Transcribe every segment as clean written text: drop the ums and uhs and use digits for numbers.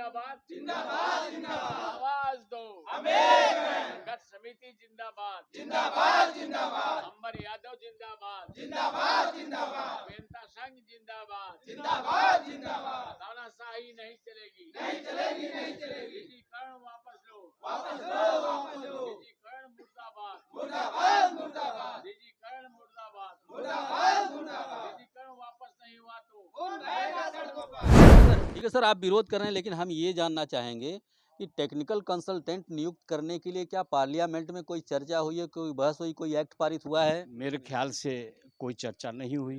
जिंदाबाद जिंदाबाद जिंदाबाद। आवाज दो संघर्ष समिति जिंदाबाद जिंदाबाद जिंदाबाद। अंबर यादव जिंदाबाद जिंदाबाद जिंदाबाद। बेनता संघ जिंदाबाद जिंदाबाद जिंदाबाद। तानाशाही नहीं चलेगी नहीं चलेगी नहीं चलेगी। निजीकरण वापस लो वापस लो वापस लो। निजीकरण मुर्दाबाद मुर्दाबाद मुर्दाबाद। निजीकरण मुर्दाबाद मुर्दाबाद मुर्दाबाद। निजीकरण वापस नहीं हुआ तो कौन रहेगा सड़कों पर? ठीक है सर, आप विरोध कर रहे हैं, लेकिन हम ये जानना चाहेंगे कि टेक्निकल कंसल्टेंट नियुक्त करने के लिए क्या पार्लियामेंट में कोई चर्चा हुई है, कोई बहस हुई, कोई एक्ट पारित हुआ है? मेरे ख्याल से कोई चर्चा नहीं हुई,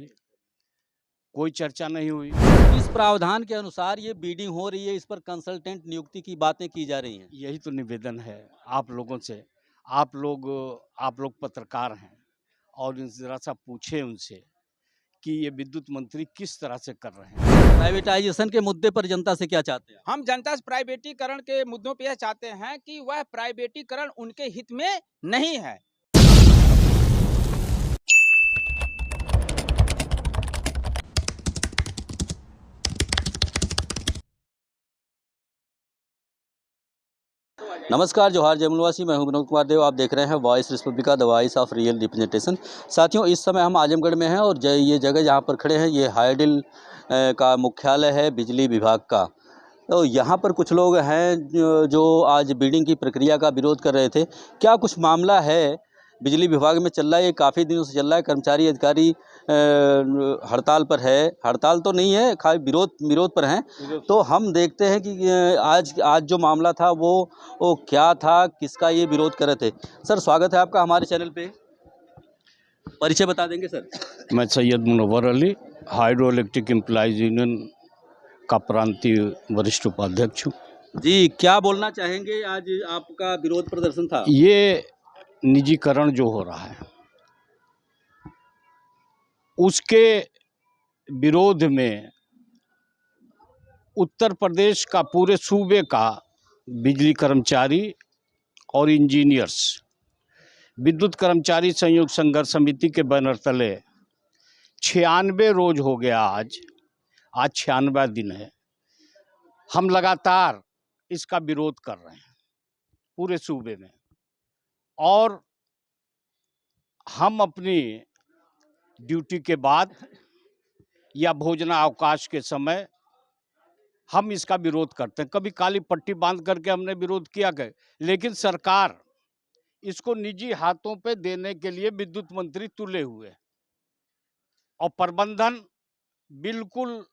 कोई चर्चा नहीं हुई। इस प्रावधान के अनुसार ये बीडिंग हो रही है, इस पर कंसल्टेंट नियुक्ति की बातें की जा रही हैं। यही तो निवेदन है आप लोगों से। आप लोग पत्रकार हैं और जरा सा पूछे उनसे कि ये विद्युत मंत्री किस तरह से कर रहे हैं। प्राइवेटाइजेशन के मुद्दे पर जनता से क्या चाहते हैं? हम जनता से प्राइवेटीकरण के मुद्दों पे यह चाहते हैं कि वह प्राइवेटीकरण उनके हित में नहीं है। नमस्कार, जोहार जमुनवासी, मैं हूं विनोद कुमार देव। आप देख रहे हैं voice Republica, the voice of real representation. साथियों, इस समय हम आजमगढ़ में हैं और ये जगह जहां पर खड़े हैं ये हाइडिल का मुख्यालय है बिजली विभाग का। तो यहाँ पर कुछ लोग हैं जो आज बिडिंग की प्रक्रिया का विरोध कर रहे थे। क्या कुछ मामला है बिजली विभाग में चल रहा है? ये काफ़ी दिनों से चल रहा है। कर्मचारी अधिकारी हड़ताल पर है। हड़ताल तो नहीं है, खाली विरोध पर हैं। तो हम देखते हैं कि आज जो मामला था वो क्या था, किसका ये विरोध कर रहे थे। सर, स्वागत है आपका हमारे चैनल पे। परिचय बता देंगे सर? मैं Syed Munawwar Ali, hydro electric employees union का प्रांतीय वरिष्ठ उपाध्यक्ष हूँ। जी, क्या बोलना चाहेंगे? आज आपका विरोध प्रदर्शन था। ये निजीकरण जो हो रहा है उसके विरोध में उत्तर प्रदेश का, पूरे सूबे का बिजली कर्मचारी और इंजीनियर्स विद्युत कर्मचारी संयुक्त संघर्ष समिति के बैनर तले 96 रोज हो गया। आज 96वां दिन है। हम लगातार इसका विरोध कर रहे हैं पूरे सूबे में, और हम अपनी ड्यूटी के बाद या भोजनावकाश के समय हम इसका विरोध करते हैं। कभी काली पट्टी बांध करके हमने विरोध किया गया, लेकिन सरकार इसको निजी हाथों पे देने के लिए विद्युत मंत्री तुले हुए हैं और प्रबंधन बिल्कुल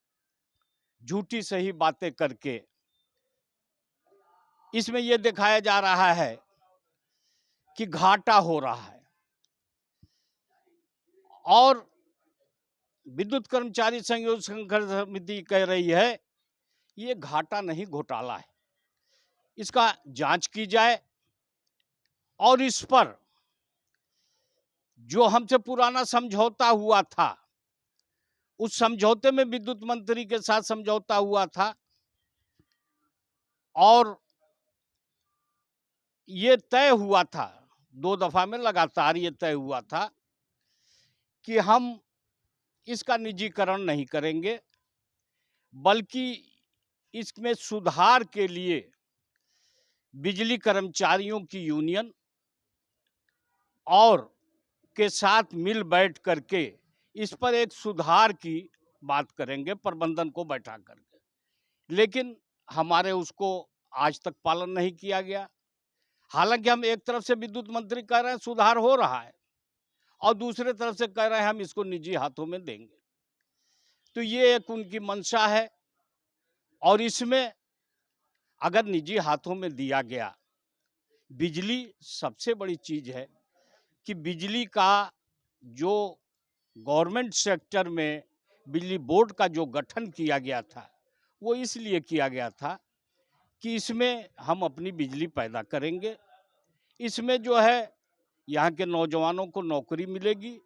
झूठी सही बातें करके इसमें यह दिखाया जा रहा है कि घाटा हो रहा है, और विद्युत कर्मचारी संयोग संघर्ष समिति कह रही है ये घाटा नहीं, घोटाला है। इसका जांच की जाए और इस पर जो हमसे पुराना समझौता हुआ था, उस समझौते में विद्युत मंत्री के साथ समझौता हुआ था और ये तय हुआ था, 2 दफा में लगातार ये तय हुआ था कि हम इसका निजीकरण नहीं करेंगे, बल्कि इसमें सुधार के लिए बिजली कर्मचारियों की यूनियन और के साथ मिल बैठ करके इस पर एक सुधार की बात करेंगे, प्रबंधन को बैठा करके। लेकिन हमारे उसको आज तक पालन नहीं किया गया। हालांकि हम एक तरफ से विद्युत मंत्री कह रहे हैं सुधार हो रहा है और दूसरे तरफ से कह रहे हैं हम इसको निजी हाथों में देंगे। तो ये एक उनकी मंशा है, और इसमें अगर निजी हाथों में दिया गया, बिजली सबसे बड़ी चीज है कि बिजली का जो गवर्नमेंट सेक्टर में बिजली बोर्ड का जो गठन किया गया था, वो इसलिए किया गया था कि इसमें हम अपनी बिजली पैदा करेंगे, इसमें जो है यहाँ के नौजवानों को नौकरी मिलेगी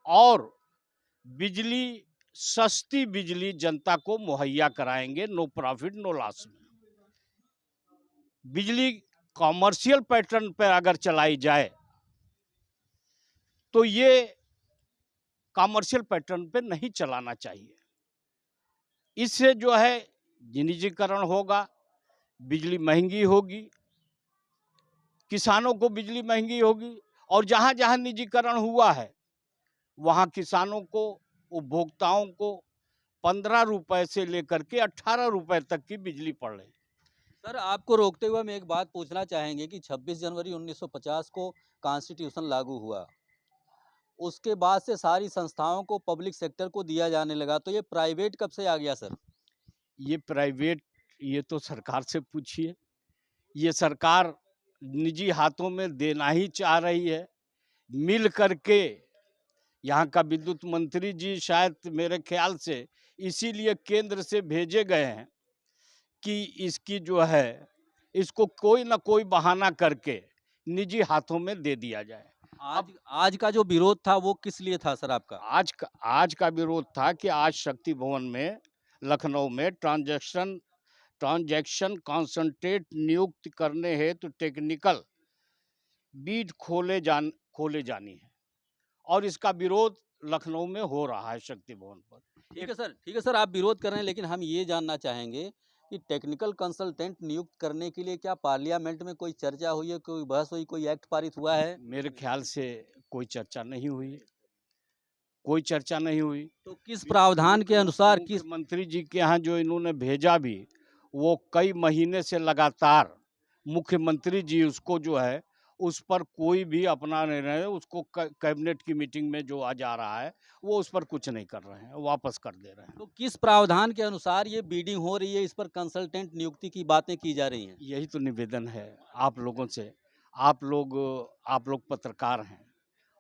और बिजली, सस्ती बिजली जनता को मुहैया कराएंगे, नो प्रॉफिट नो लॉस में। बिजली कॉमर्शियल पैटर्न पर अगर चलाई जाए तो ये कॉमर्शियल पैटर्न पे नहीं चलाना चाहिए। इससे जो है निजीकरण होगा बिजली महंगी होगी, किसानों को बिजली महंगी होगी, और जहाँ जहाँ निजीकरण हुआ है वहाँ किसानों को, उपभोक्ताओं को 15 रुपए से लेकर के 18 रुपए तक की बिजली पड़ रही है। सर, आपको रोकते हुए हम एक बात पूछना चाहेंगे कि 26 जनवरी 1950 को कॉन्स्टिट्यूशन लागू हुआ, उसके बाद से सारी संस्थाओं को पब्लिक सेक्टर को दिया जाने लगा, तो ये प्राइवेट कब से आ गया सर? ये प्राइवेट, ये तो सरकार से पूछिए। ये सरकार निजी हाथों में देना ही चाह रही है। मिल करके यहाँ का विद्युत मंत्री जी शायद मेरे ख्याल से इसीलिए केंद्र से भेजे गए हैं कि इसकी जो है, इसको कोई ना कोई बहाना करके निजी हाथों में दे दिया जाए। आज का जो विरोध था वो किस लिए था सर आपका? आज का विरोध था कि आज शक्ति भवन में, लखनऊ में ट्रांजैक्शन कॉन्संट्रेट नियुक्त करने हेतु टेक्निकल बीट खोले जानी है, और इसका विरोध लखनऊ में हो रहा है शक्ति भवन पर। ठीक है सर, आप विरोध कर रहे हैं, लेकिन हम ये जानना चाहेंगे कि टेक्निकल कंसल्टेंट नियुक्त करने के लिए क्या पार्लियामेंट में कोई चर्चा हुई है, कोई बहस हुई, कोई एक्ट पारित हुआ है? मेरे ख्याल से कोई चर्चा नहीं हुई, कोई चर्चा नहीं हुई। तो किस प्रावधान के अनुसार, किस मंत्री जी के यहाँ जो इन्होंने भेजा भी, वो कई महीने से लगातार मुख्यमंत्री जी उसको जो है, उस पर कोई भी अपना निर्णय, उसको कैबिनेट की मीटिंग में जो आ जा रहा है वो उस पर कुछ नहीं कर रहे हैं, वापस कर दे रहे हैं। तो किस प्रावधान के अनुसार ये बीडिंग हो रही है, इस पर कंसल्टेंट नियुक्ति की बातें की जा रही हैं? यही तो निवेदन है आप लोगों से। आप लोग पत्रकार हैं,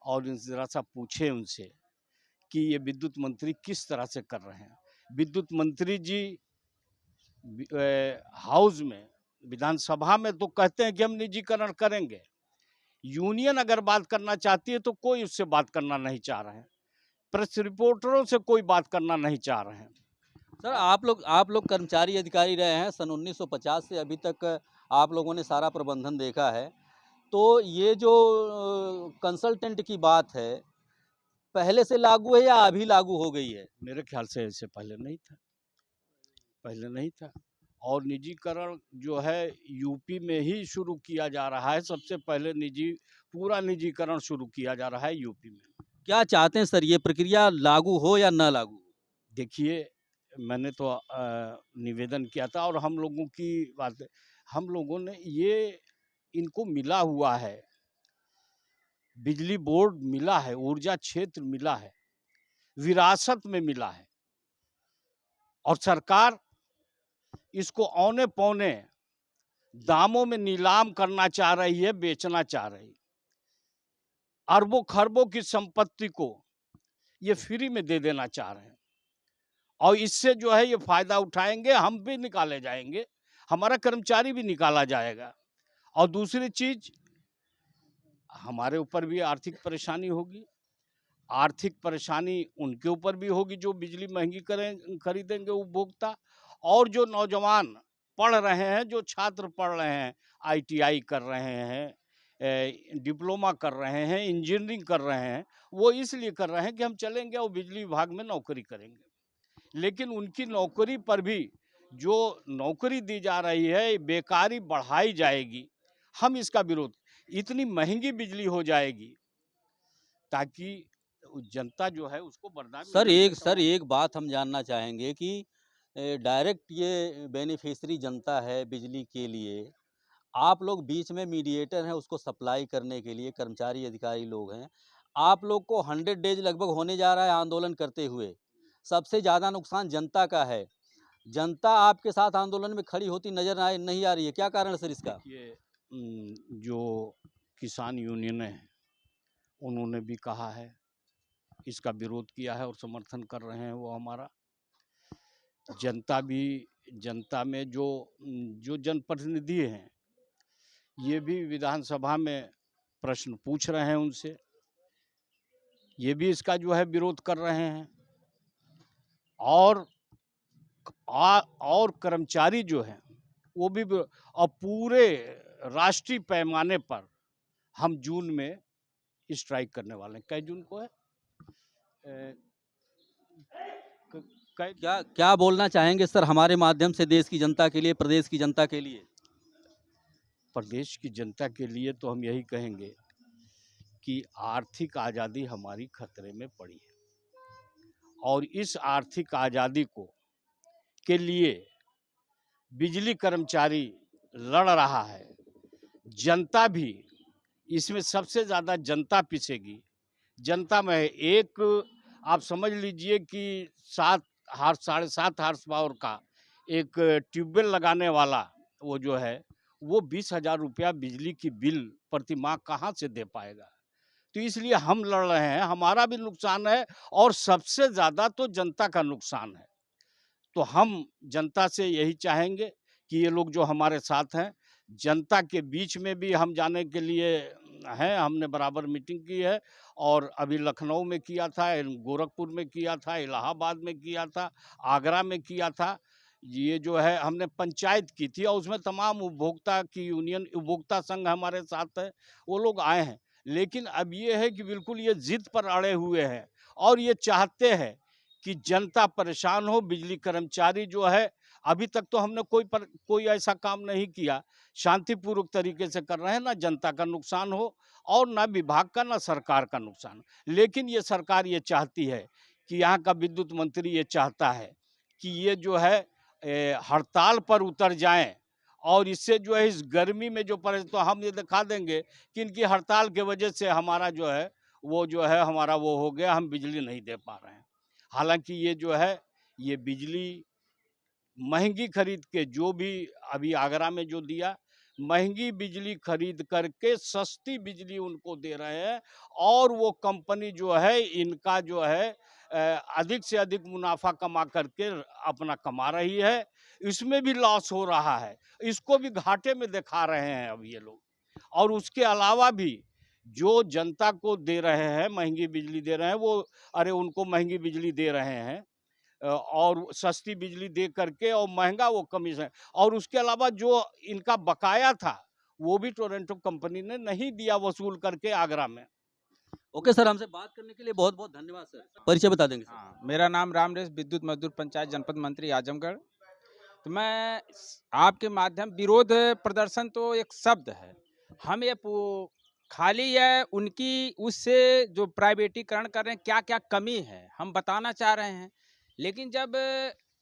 और जरा सा पूछे उनसे कि ये विद्युत मंत्री किस तरह से कर रहे हैं। विद्युत मंत्री जी हाउस में, विधानसभा में तो कहते हैं कि हम निजीकरण करेंगे। यूनियन अगर बात करना चाहती है तो कोई उससे बात करना नहीं चाह रहे हैं, प्रेस रिपोर्टरों से कोई बात करना नहीं चाह रहे हैं। सर, आप लोग कर्मचारी अधिकारी रहे हैं, सन 1950 से अभी तक आप लोगों ने सारा प्रबंधन देखा है, तो ये जो कंसल्टेंट की बात है, पहले से लागू है या अभी लागू हो गई है? मेरे ख्याल से ऐसे पहले नहीं था। और निजीकरण जो है यूपी में ही शुरू किया जा रहा है। सबसे पहले पूरा निजीकरण शुरू किया जा रहा है यूपी में। क्या चाहते हैं सर, ये प्रक्रिया लागू हो या ना लागू? देखिए, मैंने तो निवेदन किया था, और हम लोगों की बात, हम लोगों ने ये, इनको मिला हुआ है, बिजली बोर्ड मिला है, ऊर्जा क्षेत्र मिला है, विरासत में मिला है, और सरकार इसको औने पौने दामों में नीलाम करना चाह रही है, बेचना चाह रही है। अरबों खरबों की संपत्ति को ये फ्री में दे देना चाह रहे हैं, और इससे जो है ये फायदा उठाएंगे, हम भी निकाले जाएंगे, हमारा कर्मचारी भी निकाला जाएगा, और दूसरी चीज हमारे ऊपर भी आर्थिक परेशानी होगी। आर्थिक परेशानी उनके ऊपर भी होगी जो बिजली महंगी खरीदेंगे उपभोक्ता, और जो नौजवान पढ़ रहे हैं, जो छात्र पढ़ रहे हैं, ITI कर रहे हैं, डिप्लोमा कर रहे हैं, इंजीनियरिंग कर रहे हैं, वो इसलिए कर रहे हैं कि हम चलेंगे और बिजली विभाग में नौकरी करेंगे। लेकिन उनकी नौकरी पर भी जो नौकरी दी जा रही है, बेकारी बढ़ाई जाएगी। हम इसका विरोध, इतनी महंगी बिजली हो जाएगी ताकि जनता जो है उसको बर्दाश्त। सर एक बात हम जानना चाहेंगे कि डायरेक्ट ये बेनिफिशियरी जनता है बिजली के लिए, आप लोग बीच में मीडिएटर हैं उसको सप्लाई करने के लिए, कर्मचारी अधिकारी लोग हैं, आप लोग को 100 डेज लगभग होने जा रहा है आंदोलन करते हुए, सबसे ज़्यादा नुकसान जनता का है। जनता आपके साथ आंदोलन में खड़ी होती नजर नहीं आ रही है, क्या कारण सर इसका? ये जो किसान यूनियन है उन्होंने भी कहा है, इसका विरोध किया है और समर्थन कर रहे हैं वो हमारा। जनता में जो जनप्रतिनिधि हैं, ये भी विधानसभा में प्रश्न पूछ रहे हैं उनसे, ये भी इसका जो है विरोध कर रहे हैं। और कर्मचारी जो हैं वो भी, और पूरे राष्ट्रीय पैमाने पर हम जून में स्ट्राइक करने वाले हैं। कई जून को है, क्या बोलना चाहेंगे सर हमारे माध्यम से देश की जनता के लिए, प्रदेश की जनता के लिए? प्रदेश की जनता के लिए तो हम यही कहेंगे कि आर्थिक आज़ादी हमारी खतरे में पड़ी है और इस आर्थिक आज़ादी के लिए बिजली कर्मचारी लड़ रहा है। जनता भी इसमें सबसे ज़्यादा जनता पिसेगी। जनता में एक आप समझ लीजिए कि 7.5 हार्स पावर का एक ट्यूबवेल लगाने वाला वो जो है वो 20,000 रुपया बिजली की बिल प्रति माह कहाँ से दे पाएगा। तो इसलिए हम लड़ रहे हैं, हमारा भी नुकसान है और सबसे ज़्यादा तो जनता का नुकसान है। तो हम जनता से यही चाहेंगे कि ये लोग जो हमारे साथ हैं, जनता के बीच में भी हम जाने के लिए हैं। हमने बराबर मीटिंग की है और अभी लखनऊ में किया था, गोरखपुर में किया था, इलाहाबाद में किया था, आगरा में किया था। ये जो है हमने पंचायत की थी और उसमें तमाम उपभोक्ता की यूनियन, उपभोक्ता संघ हमारे साथ है, वो लोग आए हैं। लेकिन अब ये है कि बिल्कुल ये जिद पर अड़े हुए हैं और ये चाहते हैं कि जनता परेशान हो। बिजली कर्मचारी जो है, अभी तक तो हमने कोई ऐसा काम नहीं किया, शांतिपूर्वक तरीके से कर रहे हैं, ना जनता का नुकसान हो और ना विभाग का, ना सरकार का नुकसान। लेकिन ये सरकार ये चाहती है कि यहाँ का विद्युत मंत्री ये चाहता है कि ये जो है हड़ताल पर उतर जाएं और इससे जो है इस गर्मी में जो पड़े, तो हम ये दिखा देंगे कि इनकी हड़ताल के वजह से हमारा जो है हमारा वो हो गया, हम बिजली नहीं दे पा रहे हैं। हालांकि ये जो है ये बिजली महंगी खरीद के, जो भी अभी आगरा में जो दिया, महंगी बिजली खरीद करके सस्ती बिजली उनको दे रहे हैं और वो कंपनी जो है इनका जो है अधिक से अधिक मुनाफा कमा करके अपना कमा रही है। इसमें भी लॉस हो रहा है, इसको भी घाटे में दिखा रहे हैं अब ये लोग। और उसके अलावा भी जो जनता को दे रहे हैं, महंगी बिजली दे रहे हैं, वो उनको महंगी बिजली दे रहे हैं और सस्ती बिजली दे करके और महंगा वो कमीशन। और उसके अलावा जो इनका बकाया था वो भी टोरंटो कंपनी ने नहीं दिया वसूल करके आगरा में। ओके सर, हमसे बात करने के लिए बहुत बहुत धन्यवाद सर। परिचय बता देंगे सर? हाँ, मेरा नाम रामरेश, विद्युत मजदूर पंचायत जनपद मंत्री आजमगढ़। तो मैं आपके माध्यम, विरोध प्रदर्शन तो एक शब्द है, हम ये खाली है उनकी उससे जो प्राइवेटीकरण कर रहे हैं, क्या क्या कमी है हम बताना चाह रहे हैं। लेकिन जब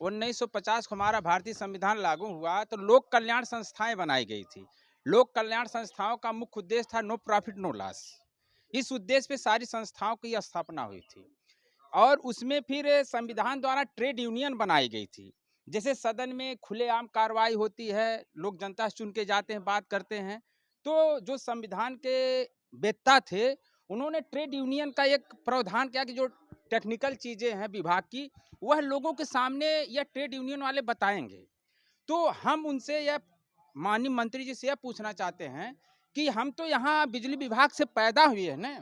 1950 को हमारा भारतीय संविधान लागू हुआ तो लोक कल्याण संस्थाएं बनाई गई थी। लोक कल्याण संस्थाओं का मुख्य उद्देश्य था नो प्रॉफिट नो लॉस। इस उद्देश्य पे सारी संस्थाओं की स्थापना हुई थी और उसमें फिर संविधान द्वारा ट्रेड यूनियन बनाई गई थी। जैसे सदन में खुलेआम कार्रवाई होती है, लोग जनता से चुन के जाते हैं, बात करते हैं। तो जो संविधान के वेत्ता थे उन्होंने ट्रेड यूनियन का एक प्रावधान किया कि जो टेक्निकल चीज़ें हैं विभाग की, वह लोगों के सामने यह ट्रेड यूनियन वाले बताएंगे। तो हम उनसे यह माननीय मंत्री जी से यह पूछना चाहते हैं कि हम तो यहाँ बिजली विभाग से पैदा हुए हैं ना,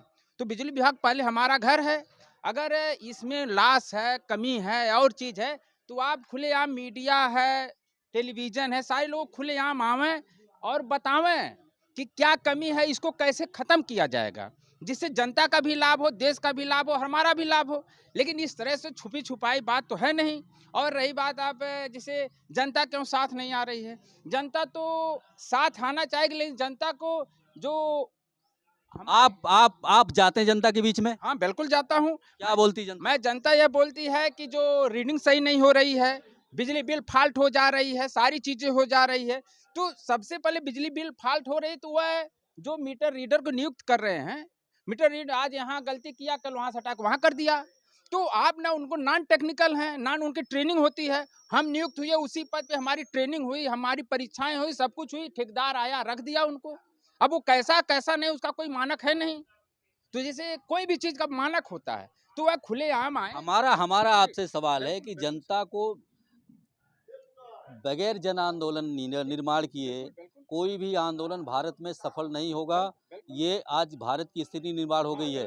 तो बिजली विभाग पहले हमारा घर है। अगर इसमें लॉस है, कमी है और चीज़ है, तो आप खुलेआम, मीडिया है, टेलीविज़न है, सारे लोग खुलेआम आवें और बतावें कि क्या कमी है, इसको कैसे ख़त्म किया जाएगा, जिससे जनता का भी लाभ हो, देश का भी लाभ हो, हमारा भी लाभ हो। लेकिन इस तरह से छुपी छुपाई बात तो है नहीं। और रही बात आप जैसे जनता क्यों साथ नहीं आ रही है, जनता तो साथ आना चाहेगी, लेकिन जनता को जो आप जाते हैं जनता के बीच में? हाँ बिल्कुल जाता हूँ। क्या बोलती जनता? मैं जनता यह बोलती है कि जो रीडिंग सही नहीं हो रही है, बिजली बिल फाल्ट हो जा रही है, सारी चीज़ें हो जा रही है। तो सबसे पहले बिजली बिल फाल्ट हो रही तो वह जो मीटर रीडर को नियुक्त कर रहे हैं, मीटर रीड आज यहाँ गलती किया, कल वहाँ से हटा के वहाँ कर दिया। तो आप ना उनको नॉन टेक्निकल हैं, नॉन उनकी ट्रेनिंग होती है। हम नियुक्त हुए उसी पद पे, हमारी ट्रेनिंग हुई, हमारी परीक्षाएं हुई, सब कुछ हुई, ठेकेदार आया रख दिया उनको। अब वो कैसा नहीं, उसका कोई मानक है नहीं। तो जैसे कोई भी चीज़ का मानक होता है तो वह खुलेआम आए। हमारा आपसे सवाल है कि जनता को बगैर जन आंदोलन निर्माण किए कोई भी आंदोलन भारत में सफल नहीं होगा। ये आज भारत की स्थिति निर्माण हो गई है।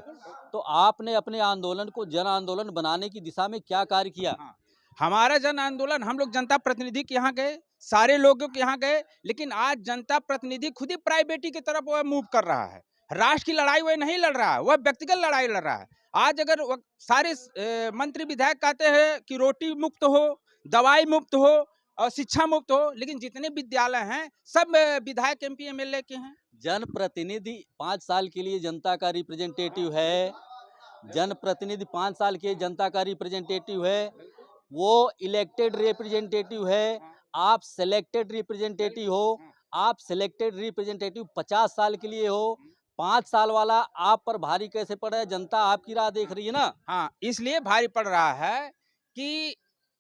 तो आपने अपने आंदोलन को जन आंदोलन बनाने की दिशा में क्या कार्य किया? हमारा जन आंदोलन, हम लोग जनता प्रतिनिधि के यहाँ गए, सारे लोगों के यहाँ गए, लेकिन आज जनता प्रतिनिधि खुद ही प्राइवेटी की तरफ वह मूव कर रहा है। राष्ट्र की लड़ाई वह नहीं लड़ रहा है, वह व्यक्तिगत लड़ाई लड़ रहा है। आज अगर सारे मंत्री विधायक कहते हैं कि रोटी मुक्त हो, दवाई मुक्त हो, और शिक्षा मुक्त हो, लेकिन जितने विद्यालय हैं सब विधायक एमपी एमएलए के हैं। जनप्रतिनिधि 5 साल के लिए जनता का रिप्रेजेंटेटिव है, जनप्रतिनिधि 5 साल के जनता का रिप्रेजेंटेटिव है, वो इलेक्टेड रिप्रेजेंटेटिव है, आप सिलेक्टेड रिप्रेजेंटेटिव हो, आप सिलेक्टेड रिप्रेजेंटेटिव 50 साल के लिए हो, 5 साल वाला आप पर भारी कैसे पड़ा है? जनता आपकी राह देख रही है ना। हाँ, इसलिए भारी पड़ रहा है कि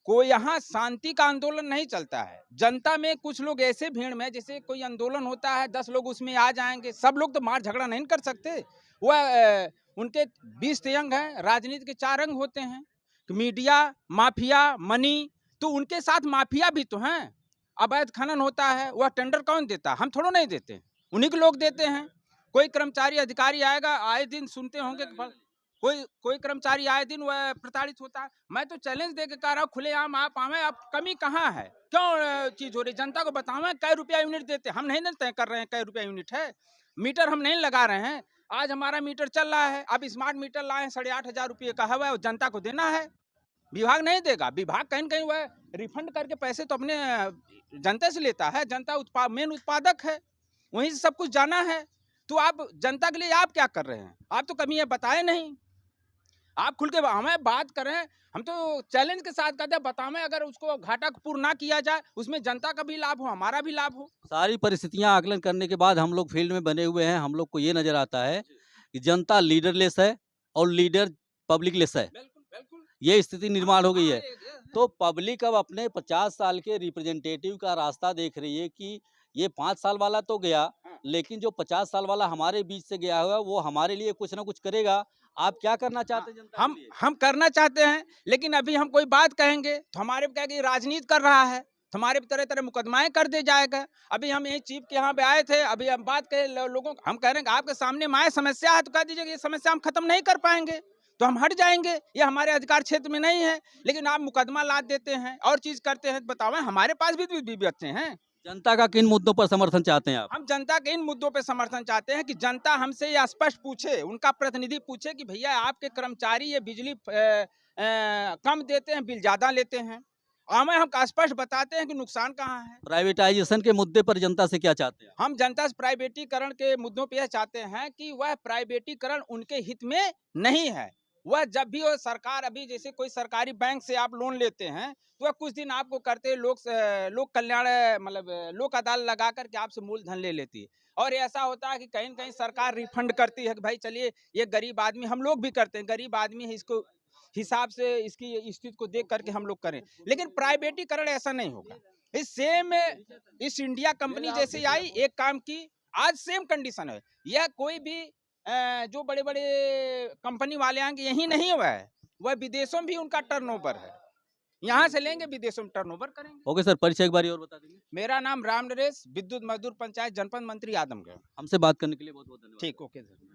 कोई यहाँ शांति का आंदोलन नहीं चलता है। जनता में कुछ लोग ऐसे भीड़ में, जैसे कोई आंदोलन होता है 10 लोग उसमें आ जाएंगे, सब लोग तो मार झगड़ा नहीं कर सकते। वह उनके 20 अंग हैं, राजनीति के 4 अंग होते हैं, तो मीडिया, माफिया, मनी, तो उनके साथ माफिया भी तो हैं। अवैध खनन होता है, वह टेंडर कौन देता है? हम थोड़ा नहीं देते, उन्हीं के लोग देते हैं। कोई कर्मचारी अधिकारी आएगा, आए दिन सुनते होंगे कि कोई कर्मचारी आए दिन वह प्रताड़ित होता है। मैं तो चैलेंज दे के कह रहा हूँ, खुलेआम आप आवे, आप कमी कहाँ है, क्यों चीज हो रही? जनता को बतावें कै रुपया यूनिट देते, हम नहीं तय कर रहे हैं कै रुपया यूनिट है। मीटर हम नहीं लगा रहे हैं, आज हमारा मीटर चल रहा है, अब स्मार्ट मीटर लाए 8,500 रुपये का है, वह जनता को देना है। विभाग नहीं देगा, विभाग कहीं न कहीं वह रिफंड करके पैसे तो अपने जनता से लेता है। जनता मेन उत्पादक है, वहीं से सब कुछ जाना है। तो आप जनता के लिए आप क्या कर रहे हैं? आप तो कभी ये बताए नहीं। आप खुल के हमें बात करें, हम तो चैलेंज के साथ कहते हैं, बतावें अगर उसको घाटा पूर्ण ना किया जाए, उसमें जनता का भी लाभ हो, हमारा भी लाभ हो। सारी परिस्थितियां आकलन करने के बाद हम लोग फील्ड में बने हुए हैं, हम लोग को ये नजर आता है कि जनता लीडरलेस है और लीडर पब्लिकलेस है। बिल्कुल बिल्कुल, ये स्थिति निर्माण हो गई है। तो पब्लिक अब अपने 50 साल के रिप्रेजेंटेटिव का रास्ता देख रही है कि ये 5 साल वाला तो गया, लेकिन जो 50 साल वाला हमारे बीच से गया हुआ वो हमारे लिए कुछ ना कुछ करेगा। आप क्या करना चाहते हैं जनता के लिए? हम करना चाहते हैं, लेकिन अभी हम कोई बात कहेंगे तो हमारे पे कहेंगे राजनीति कर रहा है, तो हमारे पे तरह तरह मुकदमाएं कर दे जाएगा। अभी हम यही चीफ के यहाँ पे आए थे, अभी हम बात करें लोगों को, हम कह रहे हैं कि आपके सामने माए समस्या है, तो कह दीजिए कि ये समस्या हम खत्म नहीं कर पाएंगे, तो हम हट जाएंगे, ये हमारे अधिकार क्षेत्र में नहीं है। लेकिन आप मुकदमा लाद देते हैं और चीज करते हैं, तो बताओ हमारे पास भी बच्चे हैं। जनता का किन मुद्दों पर समर्थन चाहते हैं आप? हम जनता के इन मुद्दों पे समर्थन चाहते हैं कि जनता हमसे ये स्पष्ट पूछे, उनका प्रतिनिधि पूछे कि भैया आपके कर्मचारी ये बिजली कम देते हैं, बिल ज्यादा लेते हैं। हमें हम स्पष्ट बताते हैं कि नुकसान कहाँ है। प्राइवेटाइजेशन के मुद्दे पर जनता से क्या चाहते हैं? हम जनता से प्राइवेटीकरण के मुद्दों पे यह चाहते हैं कि वह प्राइवेटीकरण उनके हित में नहीं है। वह जब भी वो सरकार, अभी जैसे कोई सरकारी बैंक से आप लोन लेते हैं, तो वह कुछ दिन आपको करते लोक कल्याण मतलब लोक अदालत लगा करके आपसे मूलधन ले लेती है। और ऐसा होता है कि कहीं न कहीं सरकार रिफंड करती है कि भाई चलिए ये गरीब आदमी, हम लोग भी करते हैं, गरीब आदमी है, इसको हिसाब से इसकी स्थिति को देख करके हम लोग करें। लेकिन प्राइवेटीकरण ऐसा नहीं होगा। इस सेम इस इंडिया कंपनी जैसे आई, एक काम की, आज सेम कंडीशन है। यह कोई भी जो बड़े बड़े कंपनी वाले आएंगे यही नहीं हुआ है, वह विदेशों में भी उनका टर्नओवर है, यहाँ से लेंगे विदेशों में टर्नओवर करेंगे। ओके सर, परिचय एक बारी और बता देंगे? मेरा नाम राम नरेश, विद्युत मजदूर पंचायत जनपद मंत्री आदमगढ़। हमसे बात करने के लिए बहुत बहुत धन्यवाद। ठीक, ओके सर।